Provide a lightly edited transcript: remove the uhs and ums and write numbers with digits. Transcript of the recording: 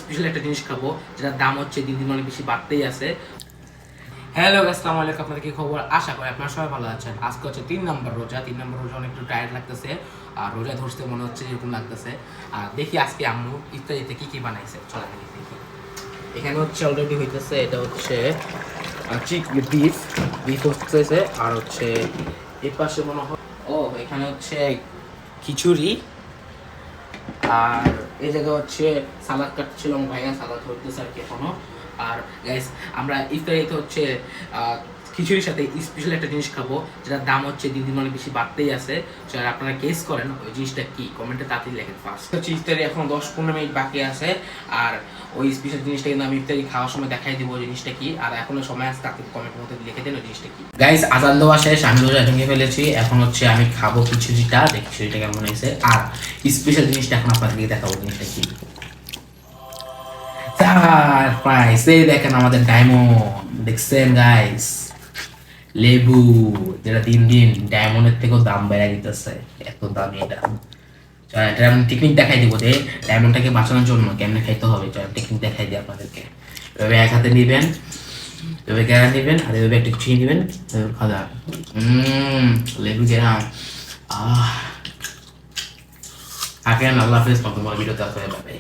Special একটা জিনিস খাবো, যেটার দাম হচ্ছে দিন দিন অনেক বেশি বাড়তেই আছে। হ্যালো, আসসালামু আলাইকুম। আপনাদের কি খবর? আশা করি আপনারা সবাই ভালো আছেন। আজকে হচ্ছে 3 নম্বর রোজা। 3 নম্বর রোজা অনেক একটু টায়ার্ড লাগতেছে, আর রোজা ধরতে মনে হচ্ছে এরকম লাগতেছে। আর দেখি আজকে আম্মু ইফতারিতে কি কি বানাইছে, চলেন দেখি। এখানে হচ্ছে অলরেডি হইতেছে, এটা হচ্ছে বিফ হচ্ছে, আর হচ্ছে এই পাশে মনে হয় এখানে হচ্ছে খিচুড়ি, আর এই জায়গায় হচ্ছে সালাদ কাটছিল ভাইয়া, সালাদ হইতেছে আর কি এখনো। আর গাইস, আমরা ইফতারিতে হচ্ছে খিচুড়ির সাথে স্পেশাল একটা জিনিস খাবো, যেটার দাম হচ্ছে দিন দিন অনেক বেশি বাড়তেই আছে। আপনারা গেস করেন ওই জিনিসটা কি, কমেন্টে তাড়াতাড়ি লেখেন। ফার্স্ট হচ্ছে ইফতারি এখন 10-15 মিনিট বাকি আছে, আর ওই স্পেশাল জিনিসটা কিন্তু আমি ইফতারি খাওয়ার সময় দেখাই দিব ওই জিনিসটা কি। আর এখনো সময় আছে, তাড়াতাড়ি কমেন্টের মধ্যে লিখে দেন ওই জিনিসটা কি। গাইস, আজান দেওয়া শেষ, আমি রোজা ভেঙে ফেলেছি। এখন হচ্ছে আমি খাবো খিচুড়িটা, দেখি খিচুড়িটা কেমন হয়েছে। আর স্পেশাল জিনিসটা এখন আপনাদেরকে দেখাবো জিনিসটা কি। প্রাইস এই দেখেন, আমাদের ডায়মন্ড দেখছেন গাইস, লেবু, যেটা দিন দিন ডায়মন্ডের থেকেও দাম বেড়ে দিতেছে, এত দামি এটা। এটা আমি টেকনিক দেখাই দিব যে ডায়মন্ডটাকে বাঁচানোর জন্য কেমনে খাইতে হবে। টেকনিক দেখাই দিই আপনাদেরকে। এভাবে এক হাতে নিবেন, এভাবে গেরা নিবেন, আর এভাবে একটা ছুঁয়ে নিবেন, খাওয়া। লেবু গেরাম। থাকেন, আল্লাহ হাফেজ। নতুন ভিডিওতে আসলে পাবে।